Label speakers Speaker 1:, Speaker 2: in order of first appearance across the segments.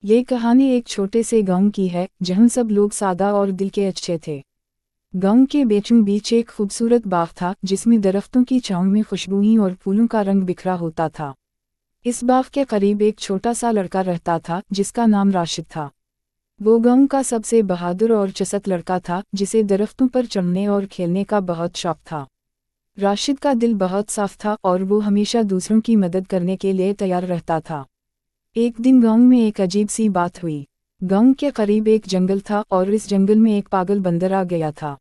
Speaker 1: ये कहानी एक छोटे से गांव की है जहां सब लोग सादा और दिल के अच्छे थे। गांव के बीचों बीच एक खूबसूरत बाग था जिसमें दरख्तों की छांव में खुशबुएं और फूलों का रंग बिखरा होता था। इस बाग के करीब एक छोटा सा लड़का रहता था जिसका नाम राशिद था। वो गांव का सबसे बहादुर और चुस्त लड़का था जिसे दरख्तों पर चढ़ने और खेलने का बहुत शौक था। राशिद का दिल बहुत साफ था और वो हमेशा दूसरों की मदद करने के लिए तैयार रहता था। एक दिन गांव में एक अजीब सी बात हुई। गांव के करीब एक जंगल था और इस जंगल में एक पागल बंदर आ गया था।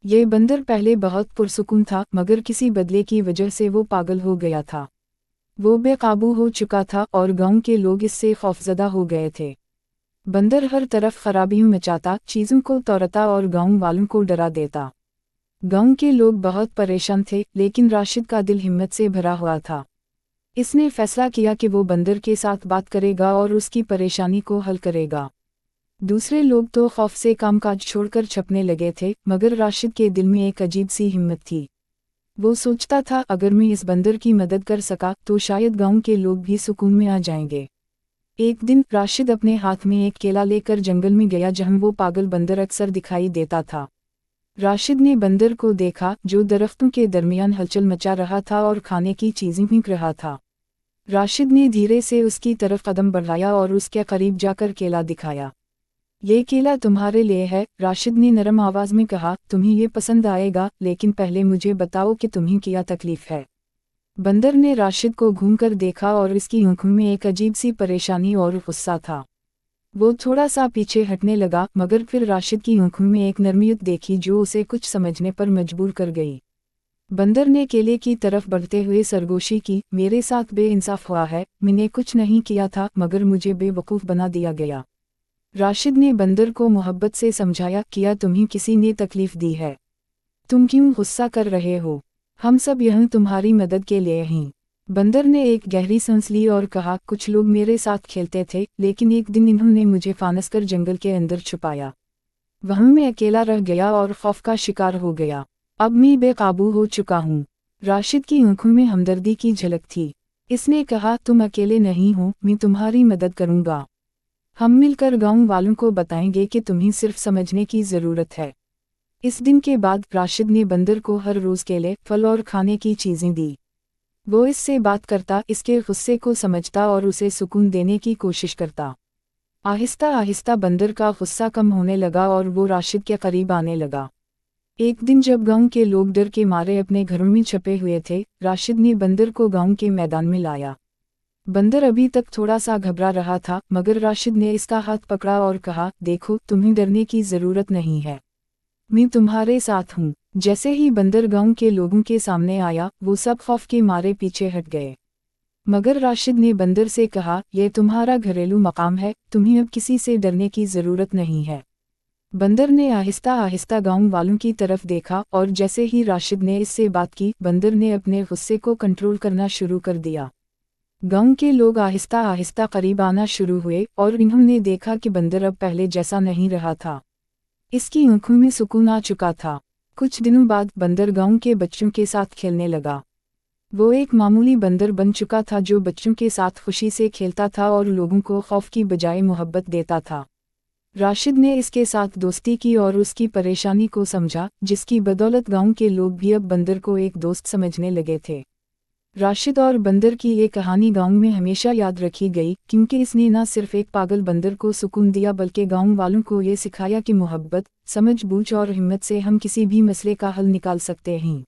Speaker 1: ये बंदर पहले बहुत पुरसुकून था मगर किसी बदले की वजह से वो पागल हो गया था। वो बेकाबू हो चुका था और गांव के लोग इससे खौफजदा हो गए थे। बंदर हर तरफ खराबियां मचाता, चीज़ों को तोड़ता और गांव वालों को डरा देता। गांव के लोग बहुत परेशान थे लेकिन राशिद का दिल हिम्मत से भरा हुआ था। इसने फैसला किया कि वो बंदर के साथ बात करेगा और उसकी परेशानी को हल करेगा। दूसरे लोग तो खौफ से कामकाज छोड़कर छपने लगे थे मगर राशिद के दिल में एक अजीब सी हिम्मत थी। वो सोचता था अगर मैं इस बंदर की मदद कर सका तो शायद गांव के लोग भी सुकून में आ जाएंगे। एक दिन राशिद अपने हाथ में एक केला लेकर जंगल में गया जहां वो पागल बंदर अक्सर दिखाई देता था। राशिद ने बंदर को देखा जो दरख्तों के दरमियान हलचल मचा रहा था और खाने की चीजें भींग रहा था। राशिद ने धीरे से उसकी तरफ कदम बढ़ाया और उसके करीब जाकर केला दिखाया। ये केला तुम्हारे लिए है, राशिद ने नरम आवाज में कहा। तुम्हें ये पसंद आएगा लेकिन पहले मुझे बताओ कि तुम्हें क्या तकलीफ है। बंदर ने राशिद को घूमकर देखा और इसकी आंखों में एक अजीब सी परेशानी और गुस्सा था। वो थोड़ा सा पीछे हटने लगा मगर फिर राशिद की आंखों में एक नरमियत देखी जो उसे कुछ समझने पर मजबूर कर गई। बंदर ने केले की तरफ बढ़ते हुए सरगोशी की। मेरे साथ बेइंसाफ हुआ है, मैंने कुछ नहीं किया था मगर मुझे बेवकूफ़ बना दिया गया। राशिद ने बंदर को मोहब्बत से समझाया, क्या तुम्हें किसी ने तकलीफ दी है? तुम क्यों गुस्सा कर रहे हो? हम सब यहाँ तुम्हारी मदद के लिए हैं। बंदर ने एक गहरी सांस ली और कहा, कुछ लोग मेरे साथ खेलते थे लेकिन एक दिन इन्होंने मुझे फानस कर जंगल के अंदर छुपाया। वहाँ मैं अकेला रह गया और खौफ का शिकार हो गया। अब मैं बेकाबू हो चुका हूँ। राशिद की आंखों में हमदर्दी की झलक थी। इसने कहा, तुम अकेले नहीं हो, मैं तुम्हारी मदद करूँगा। हम मिलकर गांव वालों को बताएंगे कि तुम्हें सिर्फ समझने की ज़रूरत है। इस दिन के बाद राशिद ने बंदर को हर रोज़ केले, फल और खाने की चीज़ें दी। वो इससे बात करता, इसके गुस्से को समझता और उसे सुकून देने की कोशिश करता। आहिस्ता आहिस्ता बंदर का गुस्सा कम होने लगा और वो राशिद के करीब आने लगा। एक दिन जब गांव के लोग डर के मारे अपने घरों में छपे हुए थे, राशिद ने बंदर को गांव के मैदान में लाया। बंदर अभी तक थोड़ा सा घबरा रहा था मगर राशिद ने इसका हाथ पकड़ा और कहा, देखो तुम्हें डरने की ज़रूरत नहीं है, मैं तुम्हारे साथ हूँ। जैसे ही बंदर गांव के लोगों के सामने आया वो सब खौफ के मारे पीछे हट गए। मगर राशिद ने बंदर से कहा, यह तुम्हारा घरेलू मकाम है, तुम्हें अब किसी से डरने की ज़रूरत नहीं है। बंदर ने आहिस्ता आहिस्ता गांव वालों की तरफ देखा और जैसे ही राशिद ने इससे बात की बंदर ने अपने गुस्से को कंट्रोल करना शुरू कर दिया। गांव के लोग आहिस्ता आहिस्ता करीब आना शुरू हुए और इन्होंने देखा कि बंदर अब पहले जैसा नहीं रहा था। इसकी आंखों में सुकून आ चुका था। कुछ दिनों बाद बंदर गांव के बच्चों के साथ खेलने लगा। वो एक मामूली बंदर बन चुका था जो बच्चों के साथ खुशी से खेलता था और लोगों को खौफ की बजाय मोहब्बत देता था। राशिद ने इसके साथ दोस्ती की और उसकी परेशानी को समझा, जिसकी बदौलत गांव के लोग भी अब बंदर को एक दोस्त समझने लगे थे। राशिद और बंदर की ये कहानी गांव में हमेशा याद रखी गई क्योंकि इसने न सिर्फ एक पागल बंदर को सुकून दिया बल्कि गांव वालों को ये सिखाया कि मोहब्बत, समझबूझ और हिम्मत से हम किसी भी मसले का हल निकाल सकते हैं।